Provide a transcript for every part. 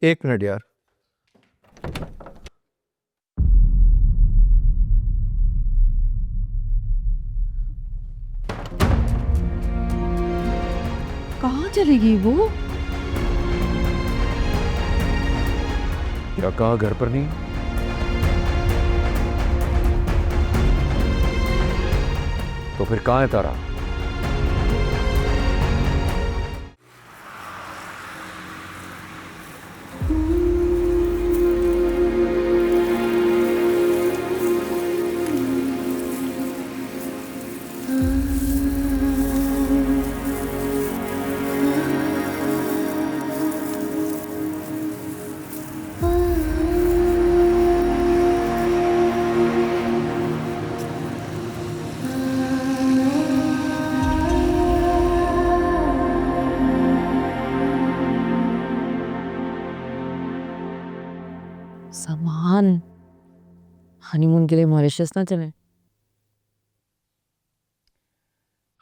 एक मिनट यार। कहाँ चली गई वो? क्या कहा घर पर नहीं? तो फिर कहाँ है तारा? सामान हनीमून के लिए मॉरिशस ना चले?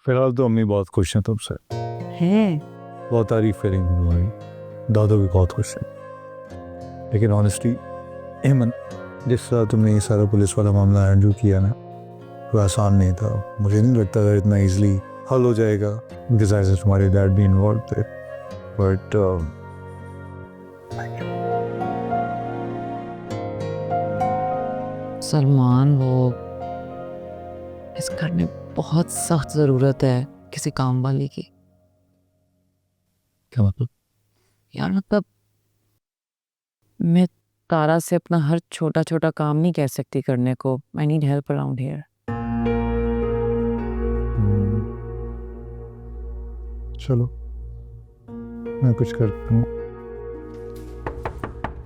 फिलहाल तो अम्मी बहुत खुश हैं तुमसे, हैं? बहुत तारीफ करेंगी तुम्हारी, दादा भी बहुत खुश हैं। लेकिन ऑनेस्टली हेमन, जिस तरह तुमने ये सारा पुलिस वाला मामला हैंडल किया ना, वो आसान नहीं था। मुझे नहीं लगता था इतना इजीली हल हो जाएगा, बिकॉज एज तुम्हारे डैड भी इन्वॉल्व थे। बट सलमान, वो इस घर में बहुत सख्त जरूरत है किसी काम वाली की। क्या मतलब? यार मतलब मैं तारा से अपना हर छोटा छोटा काम नहीं कह सकती करने को। I need help around here. चलो मैं कुछ करता हूँ।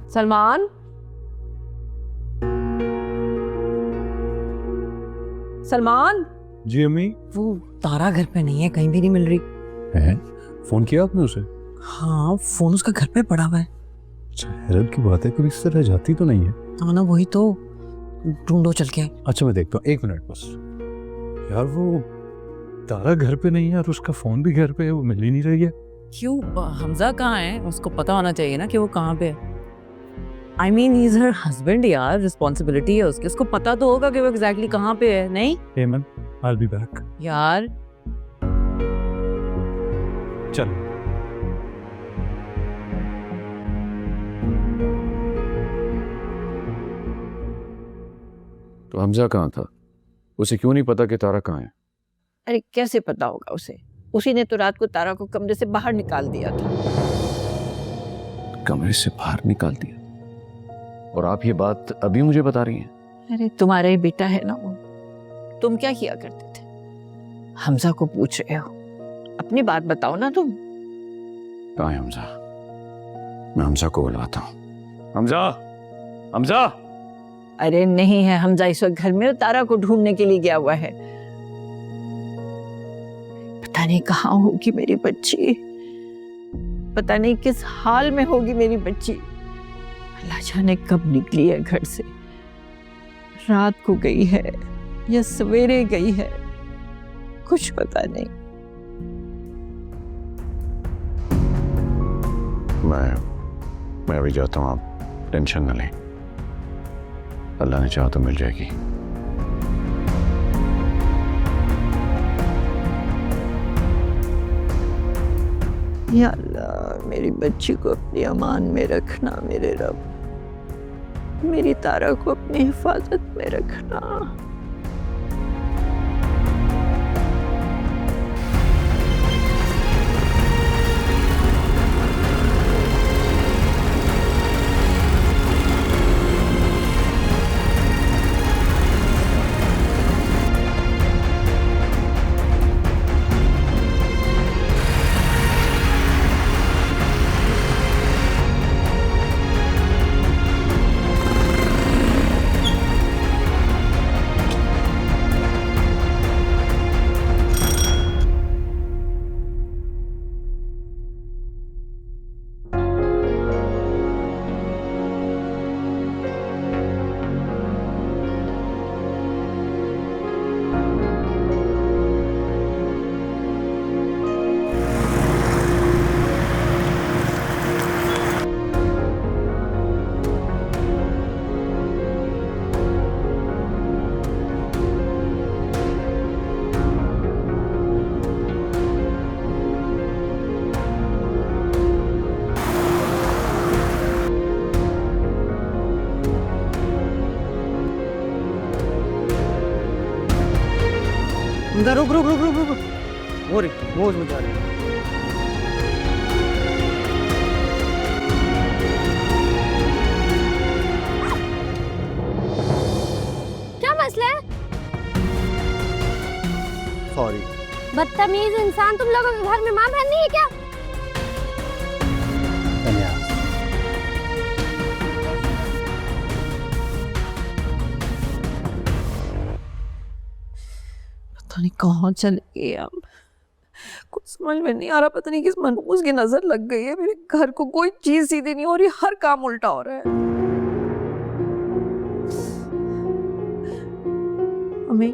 सलमान, सलमान, जी अम्मी। वो तारा घर पे नहीं है, कहीं भी नहीं मिल रही। है? फोन किया आपने उसे? हाँ, फोन उसका घर पे पड़ा हुआ है। अच्छा, हैरत की बात है, कभी इस तरह जाती तो नहीं है। हाँ ना, वही तो। ढूंढो चल के। अच्छा मैं देखता हूँ, एक मिनट बस। यार वो तारा घर पे नहीं है और उसका फोन भी घर पे है, वो मिल ही नहीं रही है। क्यों? हमजा कहाँ है? उसको पता होना चाहिए ना कि वो कहाँ पे है। I mean he is her husband यार, रिस्पॉन्सिबिलिटी है उसकी। उसको पता तो होगा कि वो एग्जैक्टली कहाँ पे है। नहीं हेमन, आई विल बी बैक। यार, चल। तो हमजा कहाँ था? उसे क्यों नहीं पता कि तारा कहाँ है? अरे कैसे पता होगा उसे? उसी ने तो रात को तारा को कमरे से बाहर निकाल दिया था। कमरे से बाहर निकाल दिया? और आप ये बात अभी मुझे बता रही हैं? अरे तुम्हारा ही बेटा है ना वो। तुम क्या किया करते थे? हमजा को पूछ रहे हो? अपनी बात बताओ ना तुम। कहाँ है हमजा? मैं हमजा को बुलवाता हूँ। हमजा, हमजा! अरे नहीं है हमजा इस वक्त घर में, तारा को ढूंढने के लिए गया हुआ है। पता नहीं कहाँ होगी मेरी बच्ची, पता नहीं किस हाल में होगी मेरी बच्ची। अल्लाह जाने कब निकली है घर से, रात को गई है या सवेरे गई है, कुछ पता नहीं। मैं अभी जाता हूँ, आप टेंशन न लें। अल्लाह ने चाहा तो मिल जाएगी। या अल्लाह, मेरी बच्ची को अपनी अमान में रखना मेरे रब। मेरी तारा को अपनी हिफाजत में रखना। हमजा रुक रुक रुक रुक रुक रुक। वो उसमें जा रही है। क्या मसला है? सॉरी। बदतमीज इंसान, तुम लोगों के घर में माँ बहन नहीं है क्या? पता नहीं कहाँ चले गए अब, कुछ समझ में नहीं आ रहा। पता नहीं किस मनहूस की नजर लग गई है। मेरे घर को कोई चीज सीधी नहीं हो रही, हर काम उल्टा हो रहा है। अम्मी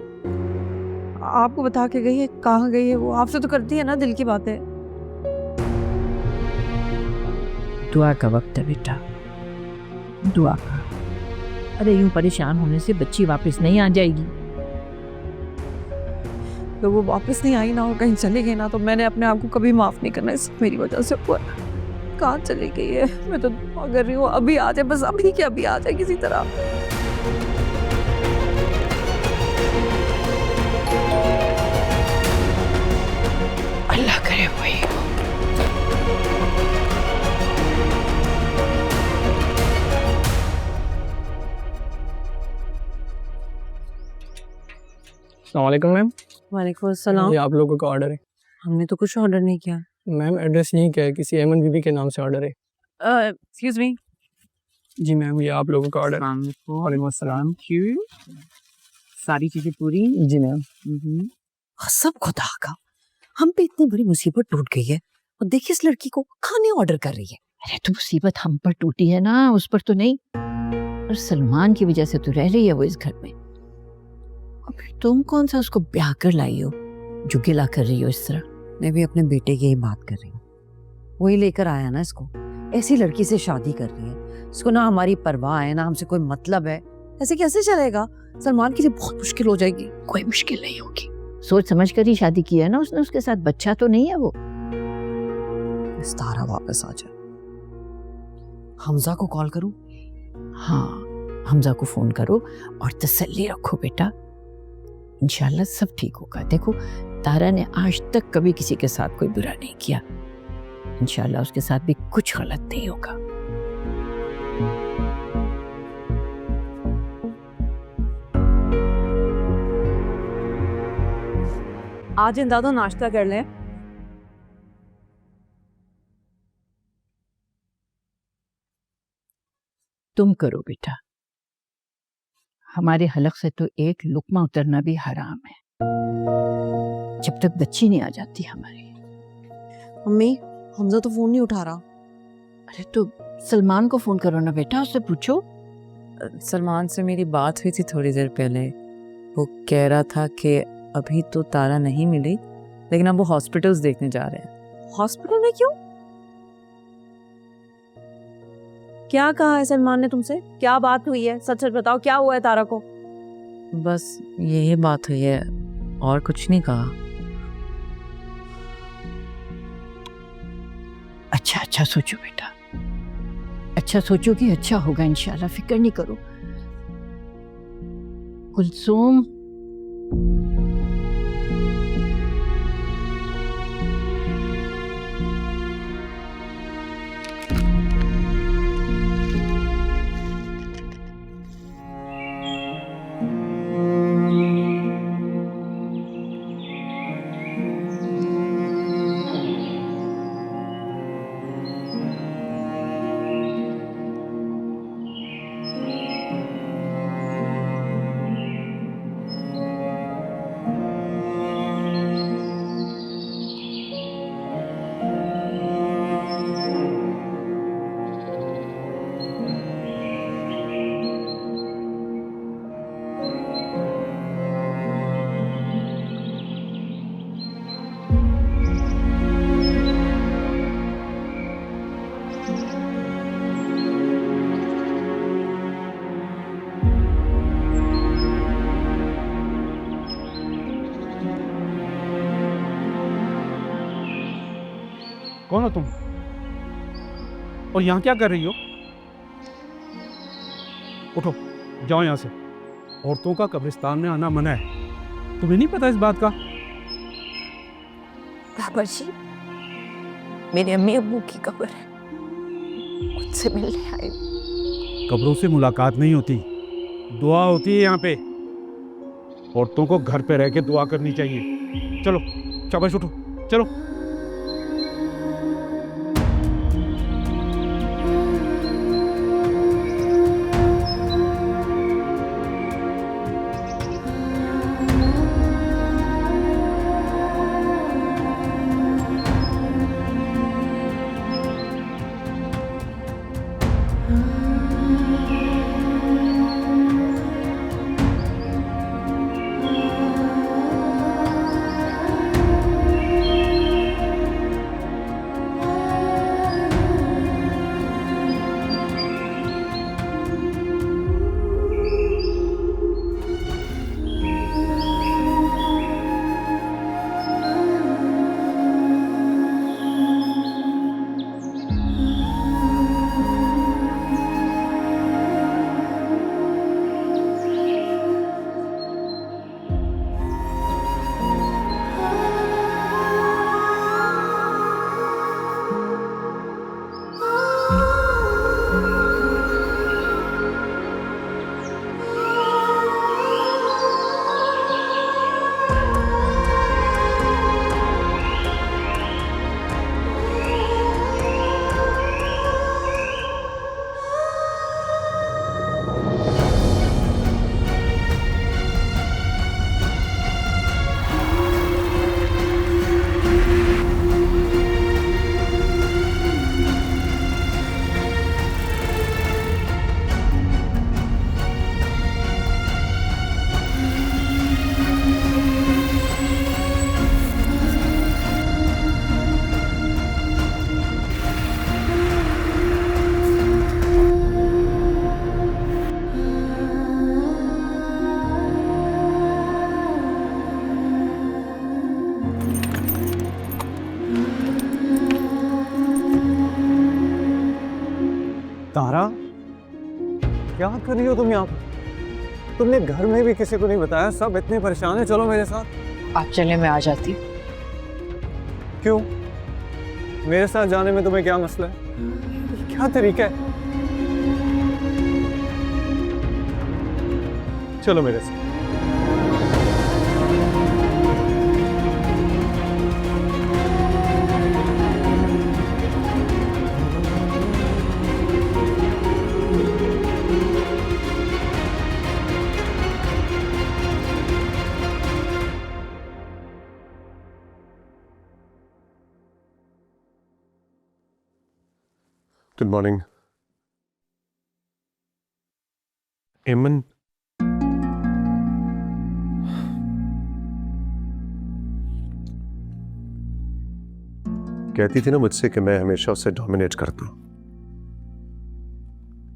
आपको बता के गई है कहाँ गई है वो? आपसे तो करती है ना दिल की बातें। दुआ का वक्त है बेटा, दुआ का। अरे यूं परेशान होने से बच्ची वापस नहीं आ जाएगी। तो वो वापस नहीं आई ना और कहीं चली गई ना, तो मैंने अपने आप को कभी माफ नहीं करना। इस मेरी वजह से हुआ। कहाँ चली गई है? मैं तो दुआ कर रही हूँ अभी आ जाए, बस अभी क्या अभी आ जाए किसी तरह। अल्लाह करे वही हो। अस्सलामुअलैकुम मैम। वालेकुम अस्सलाम। ये आप लोगों का ऑर्डर है। हमने तो कुछ ऑर्डर नहीं किया। मैम एड्रेस यहीं का है, किसी अमन बीबी के नाम से ऑर्डर है। Excuse me. जी मैम, ये आप लोगों का ऑर्डर। वालेकुम अस्सलाम। सारी चीजें पूरी? जी मैम। सब खुदा का, हम पे इतनी बड़ी मुसीबत टूट गई है और देखिए इस लड़की को खाने ऑर्डर कर रही है। अरे तो मुसीबत हम पर टूटी है ना, उस पर तो नहीं। और सलमान की वजह से तो रह रही है वो इस घर में। और फिर तुम कौन सा उसको ब्याह कर लाई हो जो गिला कर रही हो इस तरह? मैं भी अपने बेटे की ही बात कर रही हूँ। वही लेकर आया ना इसको। ऐसी लड़की से शादी कर रही है, इसको ना हमारी परवाह है ना हमसे कोई मतलब है। ऐसे कैसे चलेगा? सलमान के लिए बहुत मुश्किल हो जाएगी। कोई मुश्किल नहीं होगी, सोच समझ कर ही शादी की है ना उसने। उसके साथ बच्चा तो नहीं है वो। तारा वापस आ जाए। हमजा को कॉल करूं? हाँ, हमजा को फोन करो और तसल्ली रखो बेटा, इंशाल्लाह सब ठीक होगा। देखो तारा ने आज तक कभी किसी के साथ कोई बुरा नहीं किया, इंशाल्लाह उसके साथ भी कुछ गलत नहीं होगा। आज इन दादो नाश्ता कर लें। तुम करो बेटा, हमारे हलक से तो एक लुकमा उतरना भी हराम है जब तक बच्ची नहीं आ जाती हमारी। मम्मी हमजा तो फोन नहीं उठा रहा। अरे तो सलमान को फोन करो ना बेटा, उससे पूछो। सलमान से मेरी बात हुई थी थोड़ी देर पहले। वो कह रहा था कि अभी तो तारा नहीं मिली, लेकिन अब वो हॉस्पिटल्स देखने जा रहे हैं। हॉस्पिटल में क्यों? क्या कहा है सलमान ने तुमसे? क्या बात हुई है? सच सच बताओ, क्या हुआ है तारा को? बस यही बात हुई है, और कुछ नहीं कहा। अच्छा अच्छा सोचो बेटा, अच्छा सोचोगी अच्छा होगा इंशाल्लाह, फिक्र नहीं करो। कुलसूम, कौन हो तुम और यहाँ क्या कर रही हो? उठो, जाओ यहाँ से। औरतों का कब्रिस्तान में आना मना है, तुम्हें नहीं पता इस बात का? बाबा जी, मेरे अम्मी अब्बू की कब्र है, मुझसे मिलने आए। कब्रों से मुलाकात नहीं होती, दुआ होती है यहाँ पे। औरतों को घर पे रह के दुआ करनी चाहिए। चलो शाबाश, उठो चलो। तारा, क्या कर रही हो तुम यहाँ पर? तुमने घर में भी किसी को नहीं बताया, सब इतने परेशान है। चलो मेरे साथ। आप चले, मैं आ जाती। क्यों? मेरे साथ जाने में तुम्हें क्या मसला है? क्या तरीका है? चलो मेरे साथ। गुड मॉर्निंग एमन। कहती थी ना मुझसे कि मैं हमेशा उसे डोमिनेट करता हूं।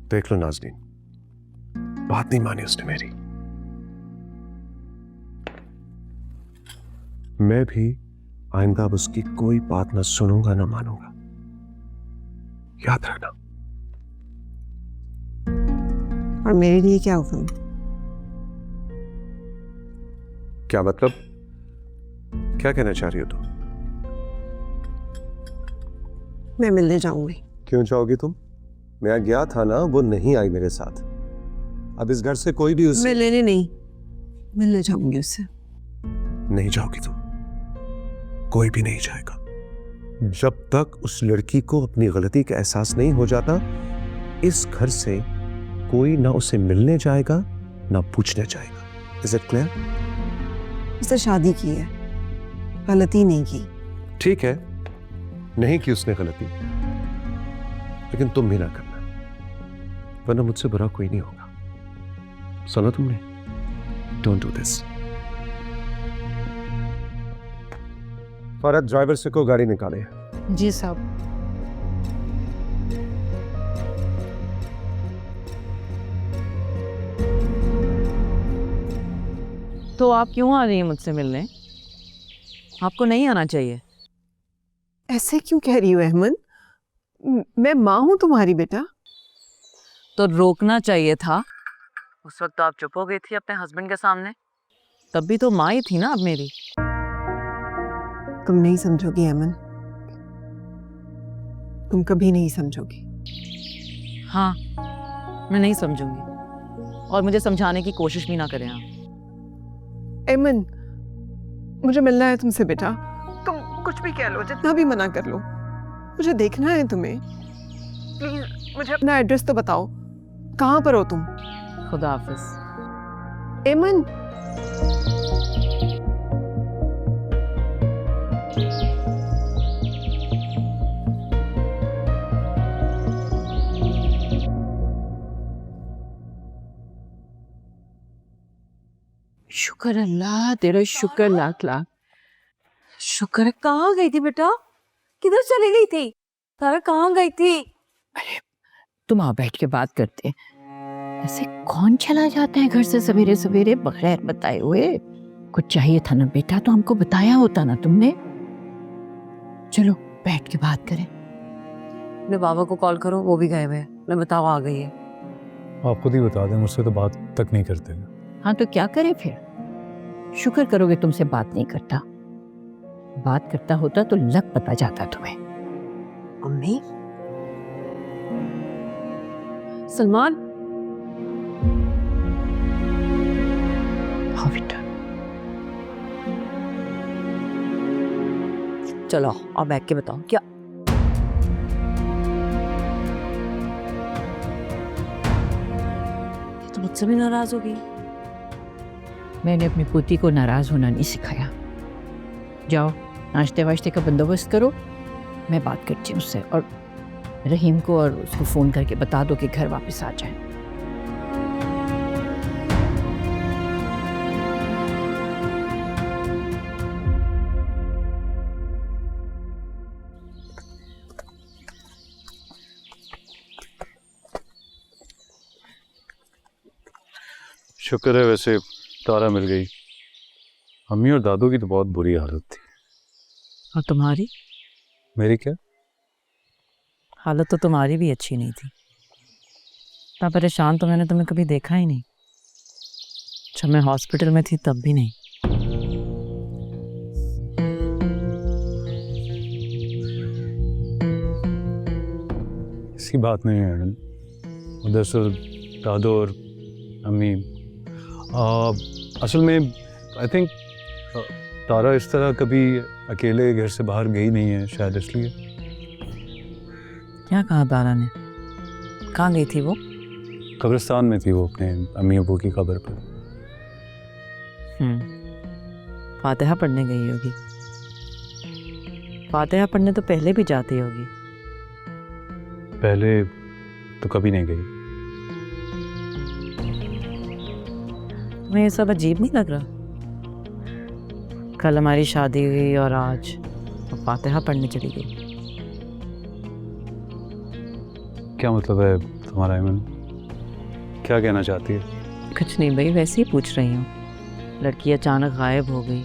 देख लो नाज़नीन, बात नहीं मानी उसने मेरी। मैं भी आइंदा अब उसकी कोई बात ना सुनूंगा ना मानूंगा, याद रखना। और मेरे लिए क्या हुक्म? क्या मतलब? क्या कहना चाह रही हो तुम? मैं मिलने जाऊंगी। क्यों जाओगी तुम? मैं गया था ना, वो नहीं आई मेरे साथ। अब इस घर से कोई भी मैं लेने नहीं, मिलने जाऊंगी उससे। नहीं जाओगी तुम, कोई भी नहीं जाएगा जब तक उस लड़की को अपनी गलती का एहसास नहीं हो जाता। इस घर से कोई ना उसे मिलने जाएगा ना पूछने जाएगा। Is it clear? उससे शादी की है, गलती नहीं की। ठीक है, नहीं की उसने गलती, लेकिन तुम भी ना करना, वरना मुझसे बुरा कोई नहीं होगा। सुना तुमने? Don't do this. Farhat, driver से को गाड़ी निकाले। जी साहब। तो आप क्यों आ रही हैं मुझसे मिलने? आपको नहीं आना चाहिए। ऐसे क्यों कह रही हो अहमद? मैं माँ हूं तुम्हारी बेटा। तो रोकना चाहिए था। उस वक्त तो आप चुप हो गई थी अपने हस्बैंड के सामने। तब भी तो माँ ही थी ना अब मेरी। तुम नहीं समझोगी अमन, तुम कभी नहीं समझोगी। हाँ, मैं नहीं समझूंगी और मुझे समझाने की कोशिश भी ना करें आप। एमन, मुझे मिलना है तुमसे बेटा। तुम कुछ भी कह लो, जितना भी मना कर लो, मुझे देखना है तुम्हें। प्लीज मुझे अपना एड्रेस तो बताओ, कहाँ पर हो तुम? खुदा हाफिज। एमन, शुक्र अल्लाह तेरा, शुक्र लाख लाख शुक्र है। कहाँ गई थी बेटा? किधर चली गई थी? तारा कहाँ गई थी? तुम आ बैठ के बात करते। ऐसे कौन चला जाता है घर से सवेरे सवेरे बगैर बताए हुए? कुछ चाहिए था ना बेटा तो हमको बताया होता ना तुमने। चलो बैठ के बात करें। अपने बाबा को कॉल करो, वो भी गए हुए हैं। मैं बताओ आ गई है। आप खुद ही बता दें, मुझसे तो बात तक नहीं करते। हाँ तो क्या करे फिर? शुक्र करोगे तुमसे बात नहीं करता। बात करता होता तो लग पता जाता तुम्हें। अम्मी, सलमान। हाँ बेटा। चलो और बैठ के बताओ क्या? ये तो मुझसे भी नाराज हो गई। मैंने अपनी पोती को नाराज होना नहीं सिखाया। जाओ नाश्ते वाश्ते का बंदोबस्त करो, मैं बात करती हूँ उससे। और रहीम को और उसको फ़ोन करके बता दो कि घर वापस आ जाए। शुक्र है वैसे तारा मिल गई। अम्मी और दादू की तो बहुत बुरी हालत थी। और तुम्हारी मेरी क्या? हालत तो तुम्हारी भी अच्छी नहीं थी। इतना परेशान तो मैंने तुम्हें कभी देखा ही नहीं। जब मैं हॉस्पिटल में थी तब भी नहीं। ऐसी बात नहीं है मैडम। दरअसल दादू और अम्मी असल में आई थिंक तारा इस तरह कभी अकेले घर से बाहर गई नहीं है, शायद इसलिए। क्या कहा तारा ने? कहाँ गई थी वो? कब्रिस्तान में थी वो, अपने अम्मी अबू की कब्र पर। फातिहा पढ़ने गई होगी। फातिहा पढ़ने तो पहले भी जाती होगी। पहले तो कभी नहीं गई। तुम्हें ये सब अजीब नहीं लग रहा? कल हमारी शादी हुई और आज वो फातिहा पढ़ने चली गई। क्या मतलब है तुम्हारा ऐमन? क्या कहना चाहती है? कुछ नहीं भाई, वैसे ही पूछ रही हूँ। लड़की अचानक गायब हो गई।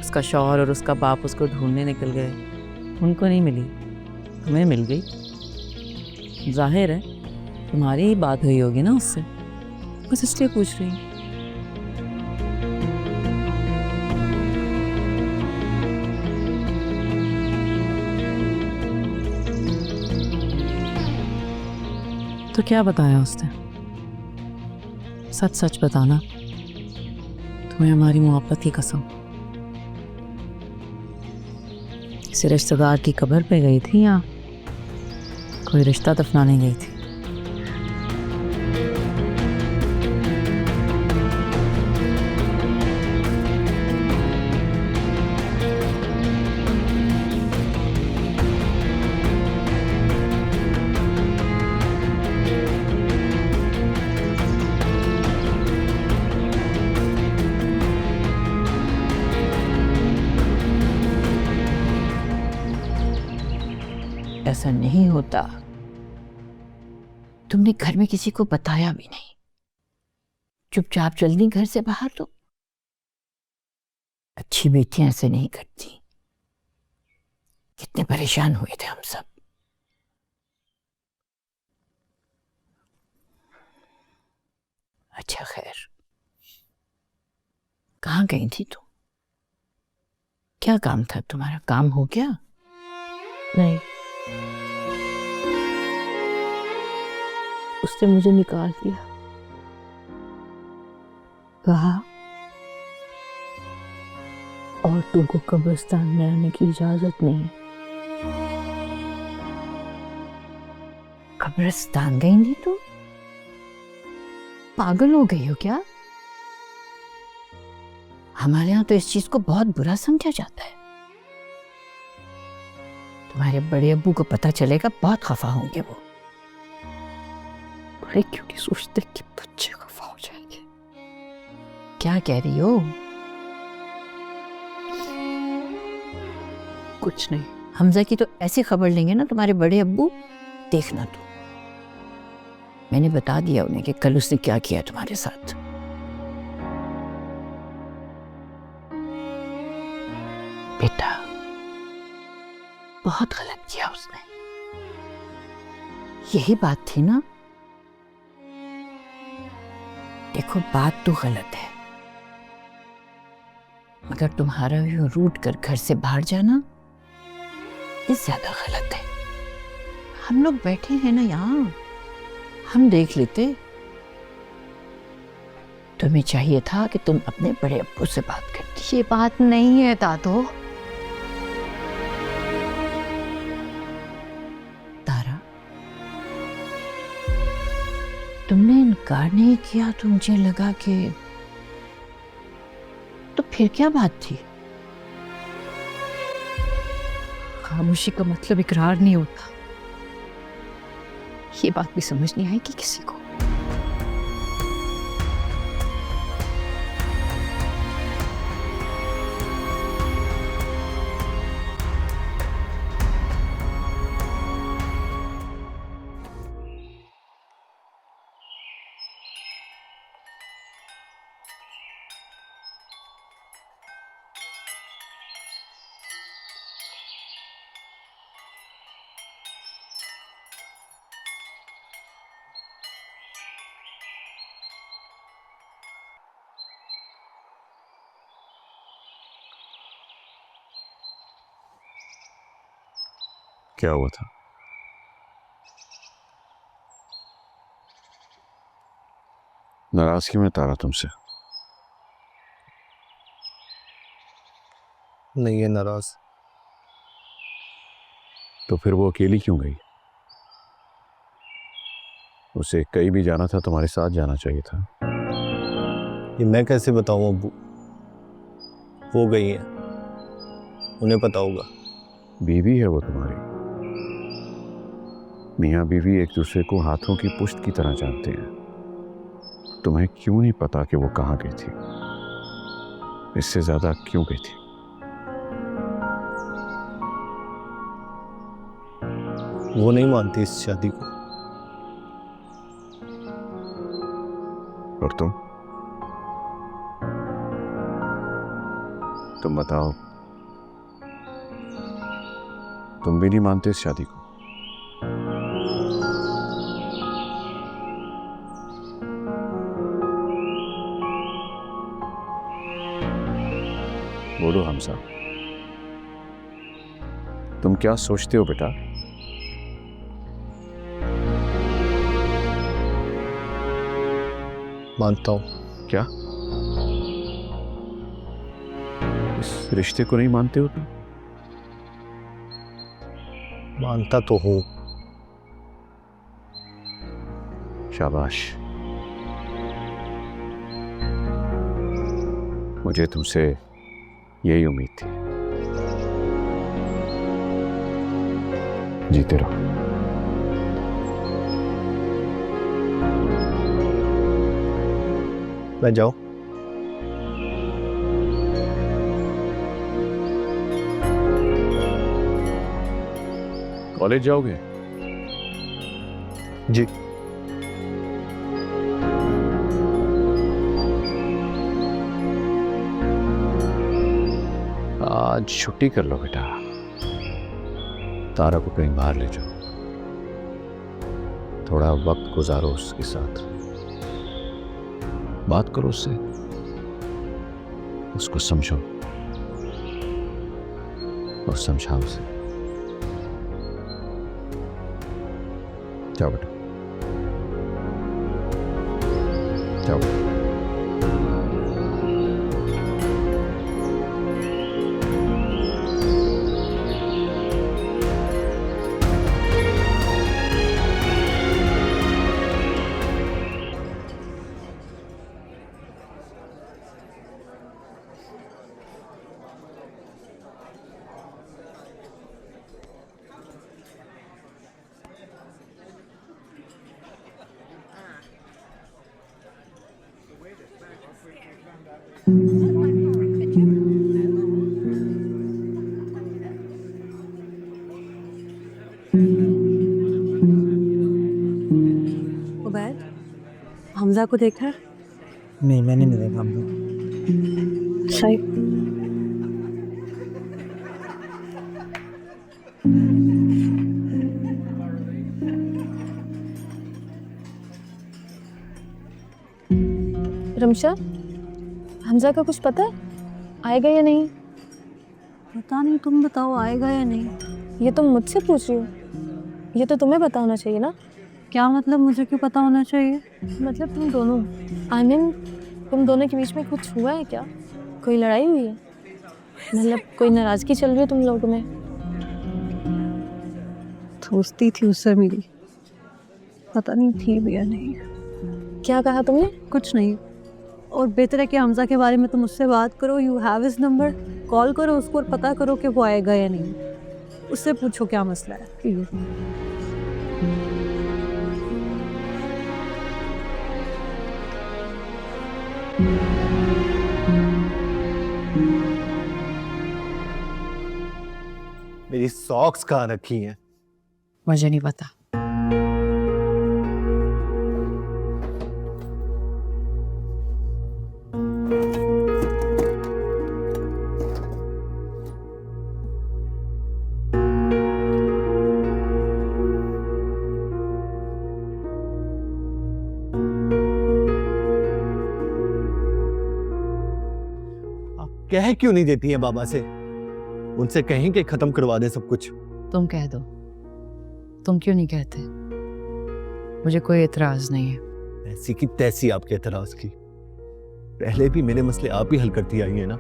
उसका शौहर और उसका बाप उसको ढूंढने निकल गए। उनको नहीं मिली, तुम्हें मिल गई। जाहिर है तुम्हारी ही बात हुई होगी ना उससे, बस इसलिए पूछ रही हूँ। तो क्या बताया उसने? सच सच बताना, तुम्हें हमारी मोहब्बत की कसम। किसी रिश्तेदार की कब्र पे गई थी या कोई रिश्ता दफनाने गई थी? ऐसा नहीं होता। तुमने घर में किसी को बताया भी नहीं, चुपचाप जल्दी घर से बाहर लो। अच्छी बेटियां ऐसे नहीं करती। कितने परेशान हुए थे हम सब। अच्छा खैर, कहाँ गई थी तुम? क्या काम था तुम्हारा? काम हो गया? नहीं, उसने मुझे निकाल दिया। कहा और तुमको कब्रिस्तान में आने की इजाजत नहीं है। कब्रिस्तान गई नहीं तुम? पागल हो गई हो क्या? हमारे यहाँ तो इस चीज को बहुत बुरा समझा जाता है। तुम्हारे बड़े अब्बू को पता चलेगा, बहुत खफा होंगे वो। बड़े क्यों नहीं सोचते कि बच्चे खफा हो जाएंगे? क्या कह रही हो? कुछ नहीं। हमजा की तो ऐसी खबर लेंगे ना तुम्हारे बड़े अब्बू, देखना तो। मैंने बता दिया उन्हें कि कल उसने क्या किया तुम्हारे साथ। बेटा, बहुत गलत किया उसने। यही बात थी ना? देखो, बात तो गलत है, मगर तुम्हारा यूं रूट कर घर से बाहर जाना, ये ज्यादा गलत है। हम लोग बैठे हैं ना यहाँ, हम देख लेते। तुम्हें चाहिए था कि तुम अपने बड़े अब्बू से बात करती। ये बात नहीं है दादो। तारा, तुमने इनकार नहीं किया तो मुझे लगा कि तो फिर क्या बात थी? खामोशी का मतलब इकरार नहीं होता। ये बात भी समझ नहीं आएगी किसी को। क्या हुआ था? नाराज क्यों है तारा तुमसे? नहीं है नाराज। तो फिर वो अकेली क्यों गई? उसे कहीं भी जाना था, तुम्हारे साथ जाना चाहिए था। ये मैं कैसे बताऊं अब्बू? वो गई हैं, उन्हें पता होगा। बीवी है वो तुम्हारी। मियाँ बीवी एक दूसरे को हाथों की पुश्त की तरह जानते हैं। तुम्हें क्यों नहीं पता कि वो कहाँ गई थी? इससे ज्यादा क्यों गई थी? वो नहीं मानती इस शादी को। और तुम बताओ, तुम भी नहीं मानते इस शादी को? बोलो हमसा, तुम क्या सोचते हो बेटा? मानता हूं। क्या इस रिश्ते को नहीं मानते हो तुम? मानता तो हूं। शाबाश। मुझे तुमसे यही उम्मीद थी। जीते रहो। मैं जाऊं? कॉलेज जाओगे? जी। आज छुट्टी कर लो बेटा। तारा को कहीं बाहर ले जाओ, थोड़ा वक्त गुजारो उसके साथ, बात करो उससे, उसको समझो। और समझा उसे। जाओ बेटा, जाओ। उबैद, हमजा को देखा? नहीं, मैंने नहीं देखा हमको। सही। रमशा, हमजा का कुछ पता है? आएगा या नहीं? पता नहीं, तुम बताओ आएगा या नहीं। ये तुम मुझसे पूछ रही हो? ये तो तुम्हें बताना चाहिए ना। क्या मतलब मुझे क्यों पता होना चाहिए? मतलब तुम दोनों, आई मीन तुम दोनों के बीच में कुछ हुआ है क्या? कोई लड़ाई हुई है? मतलब कोई नाराजगी चल रही है तुम लोगों में? दोस्ती थी उससे मेरी, पता नहीं थी भी या नहीं। क्या कहा तुमने? कुछ नहीं। और बेहतर है कि हमजा के बारे में तुम उससे बात करो। You have his number, call करो उसको और पता करो कि वो आएगा या नहीं। उससे पूछो क्या मसला है प्लीज। मेरी सॉक्स कहाँ रखी हैं? मुझे नहीं पता। कह क्यों नहीं देती है बाबा से? उनसे कहें कि खत्म करवा दे सब कुछ। तुम कह दो। तुम क्यों नहीं कहते? मुझे कोई एतराज नहीं है। ऐसी की तैसी आपके एतराज की। पहले भी मेरे मसले आप ही हल करती आई हैं ना,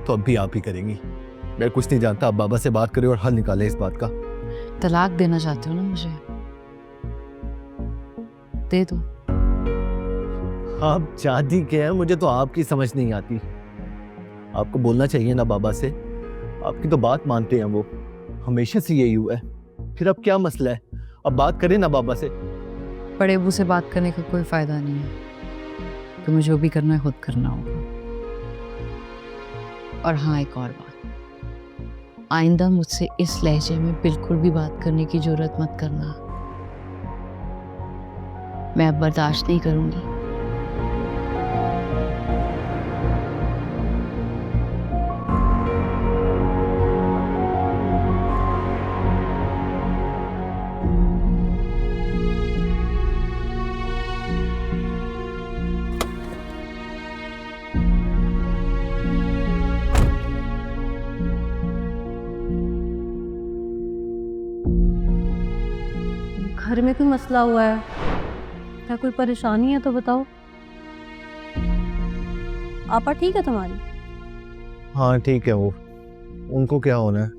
तो अब भी आप ही करेंगी। मैं कुछ नहीं जानता, आप बाबा से बात करें और हल निकालें इस बात का। तलाक देना चाहते हो ना मुझे? दे दो। आप चाहती क्या है, मुझे तो आपकी समझ नहीं आती। आपको बोलना चाहिए ना बाबा से, आपकी तो बात मानते हैं वो, हमेशा से यही हुआ है। फिर अब क्या मसला है? अब बात करें ना बाबा से। बड़े अबू से बात करने का कोई फायदा नहीं है। तुम्हें जो भी करना है खुद करना होगा। और हाँ, एक और बात, आइंदा मुझसे इस लहजे में बिल्कुल भी बात करने की जरूरत मत करना। मैं अब बर्दाश्त नहीं करूंगी। घर में कोई मसला हुआ है क्या? कोई परेशानी है तो बताओ। आपा ठीक है तुम्हारी? हाँ ठीक है, वो उनको क्या होना है,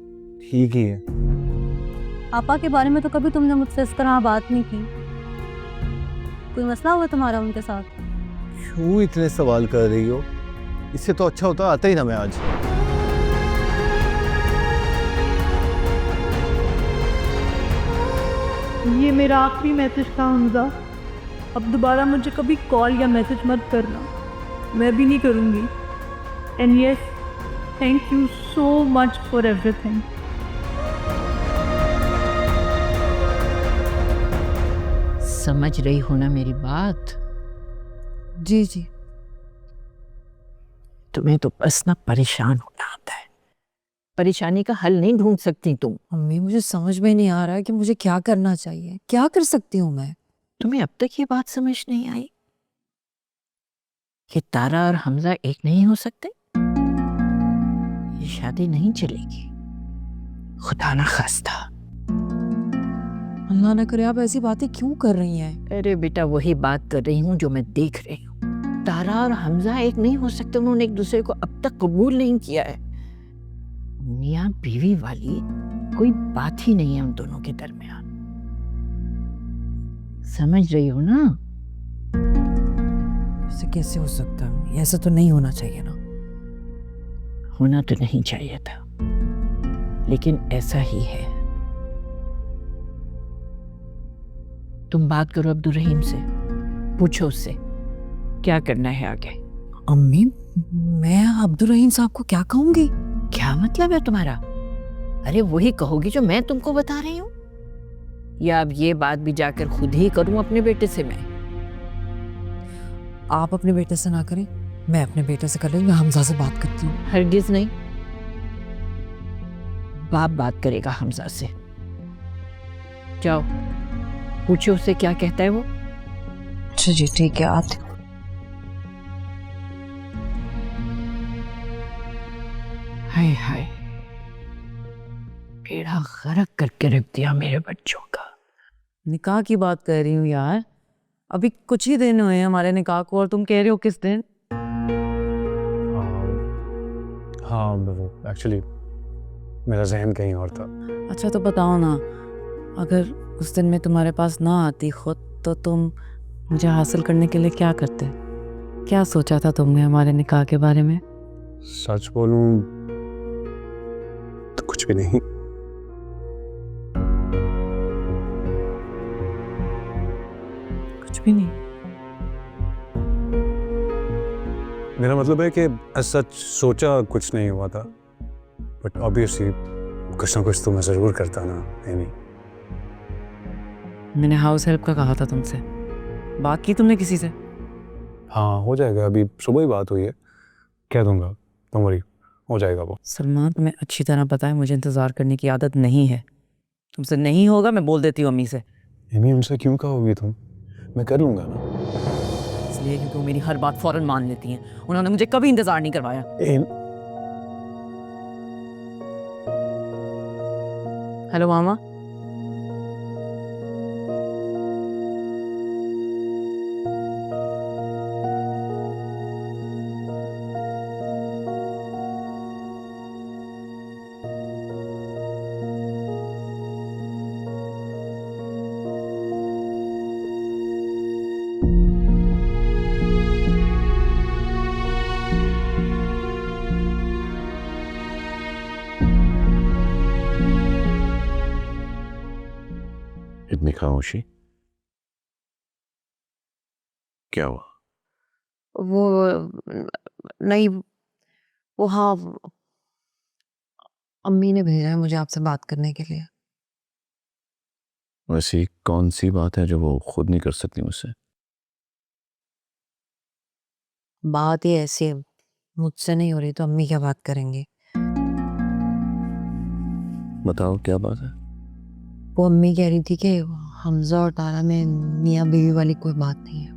ठीक ही है। आपा के बारे में तो कभी तुमने मुझसे इस तरह बात नहीं की। कोई मसला हुआ तुम्हारा उनके साथ? क्यों इतने सवाल कर रही हो? इससे तो अच्छा होता आता ही ना मैं आज। ये मेरा आखिरी मैसेज था हमजा। अब दोबारा मुझे कभी कॉल या मैसेज मत करना, मैं भी नहीं करूँगी। And yes, thank you so much for everything. समझ रही हो ना मेरी बात? जी जी। तुम्हें तो बस ना परेशान होना आता है, परेशानी का हल नहीं ढूंढ सकती तुम। मम्मी, मुझे समझ में नहीं आ रहा है कि मुझे क्या करना चाहिए। क्या कर सकती हूँ मैं? तुम्हें अब तक ये बात समझ नहीं आई कि तारा और हमजा एक नहीं हो सकते? ये शादी नहीं चलेगी। खुदा ना खास्ता। अल्लाह ना करे आप ऐसी बातें क्यों कर रही हैं? अरे बेटा वही बात कर रही हूँ जो मैं देख रही हूँ। तारा और हमजा एक नहीं हो सकते, उन्होंने एक दूसरे को अब तक कबूल नहीं किया है। मियाँ बीवी वाली कोई बात ही नहीं है उन दोनों के दरमियान, समझ रही हो ना? ऐसे कैसे हो सकता है? ऐसा तो नहीं होना चाहिए ना। होना तो नहीं चाहिए था, लेकिन ऐसा ही है। तुम बात करो अब्दुल रहीम से, पूछो उससे क्या करना है आगे। अम्मी, मैं अब्दुल रहीम साहब को क्या कहूंगी? क्या मतलब है तुम्हारा? अरे वही कहोगी जो मैं तुमको बता रही हूँ, या अब ये बात भी जाकर खुद ही करूं अपने बेटे से मैं? आप अपने बेटे से ना करें, मैं अपने बेटे से कर लूंगी। मैं हमजा से बात करती हूँ। हरगिज नहीं, बाप बात करेगा हमजा से। जाओ पूछो उससे क्या कहता है वो। अच्छा जी ठीक है, आते। हाय हाय, बेड़ा गर्क करके रख दिया मेरे बच्चों का। निकाह की बात कर रही हूँ यार, अभी कुछ ही दिन हुए हैं हमारे निकाह को, और तुम कह रहे हो किस दिन? हाँ वो एक्चुअली मेरा जहन कहीं और था। अच्छा तो बताओ ना, अगर उस दिन मैं तुम्हारे पास ना आती खुद, तो तुम मुझे हासिल करने के लिए क्या करते? क्या सोचा था तुमने हमारे निकाह के बारे में? सच बोलूं तो कुछ भी नहीं। कुछ भी नहीं? मेरा मतलब है कि सच सोचा कुछ नहीं हुआ था, बट ऑब्वियसली कुछ ना कुछ तो मैं ज़रूर करता ना। एमी, मैंने हाउस हेल्प का कहा था तुमसे, बात की तुमने किसी से? हाँ हो जाएगा, अभी सुबह ही बात हुई है, कह दूंगा, तुम वरी हो जाएगा वो। सलमान तुम्हें अच्छी तरह पता है मुझे इंतज़ार करने की आदत नहीं है। तुमसे नहीं होगा मैं बोल देती हूँ अम्मी से। एमी उनसे क्यों कहोगी तुम, मैं कर लूंगा ना। इसलिए क्योंकि वो मेरी हर बात फौरन मान लेती हैं। उन्होंने मुझे कभी इंतज़ार नहीं करवाया। हेलो मामा। इतनी खामोशी क्या हुआ? वो नहीं, वो हाँ, अम्मी ने भेजा है मुझे आपसे बात करने के लिए। वैसी कौन सी बात है जो वो खुद नहीं कर सकती मुझसे? बात ही ऐसी है, मुझसे नहीं हो रही तो अम्मी क्या बात करेंगी? बताओ क्या बात है? वो अम्मी कह रही थी कि हमजा और तारा में मियाँ बीवी वाली कोई बात नहीं है।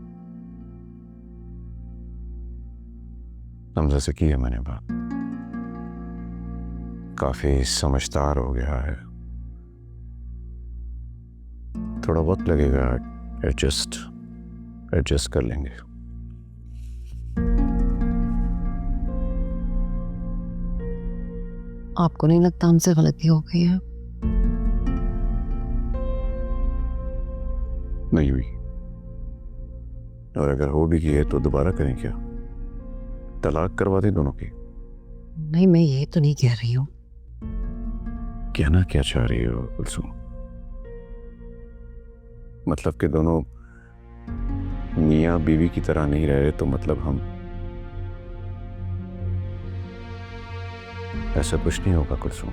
हमजा से की है मैंने बात, काफी समझदार हो गया है, थोड़ा वक्त लगेगा, एडजस्ट कर लेंगे। आपको नहीं लगता हमसे गलती हो गई है? नहीं हुई, और अगर हो भी गई है तो दोबारा करें क्या? तलाक करवा दें दोनों की? नहीं, मैं ये तो नहीं कह रही हूँ। कहना क्या चाह रही हो कुलसुम? मतलब कि दोनों मियाँ बीवी की तरह नहीं रह रहे, तो मतलब हम, ऐसा कुछ नहीं होगा कुलसुम।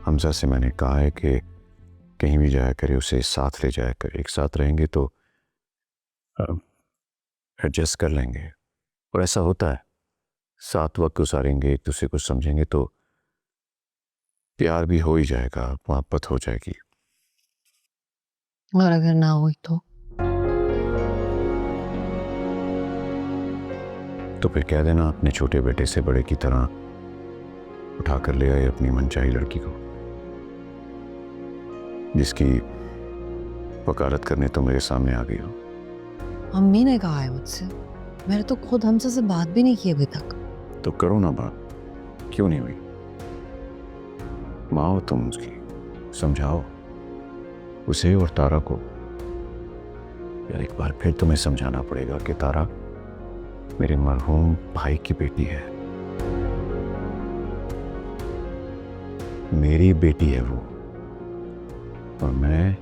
हमजा से मैंने कहा है कि कहीं भी जाया करे उसे साथ ले जाया करे, एक साथ रहेंगे तो एडजस्ट कर लेंगे, और ऐसा होता है, साथ वक्त गुजारेंगे, एक दूसरे को समझेंगे तो प्यार भी हो ही जाएगा, मोहब्बत हो जाएगी। और अगर ना हुई तो फिर कह देना अपने छोटे बेटे से बड़े की तरह उठा कर ले आए अपनी मनचाही लड़की को, जिसकी वकालत करने तो मेरे सामने आ गई हो। अम्मी ने कहा है मुझसे, मैंने तो खुद हमसे से बात भी नहीं की अभी तक। तो करो ना बात, क्यों नहीं हुई? माँ हो तुम उसकी, समझाओ उसे और तारा को। यार एक बार फिर तुम्हें समझाना पड़ेगा कि तारा मेरे मरहूम भाई की बेटी है, मेरी बेटी है वो, और मैं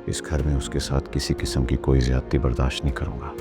इस घर में उसके साथ किसी किस्म की कोई ज्यादती बर्दाश्त नहीं करूंगा।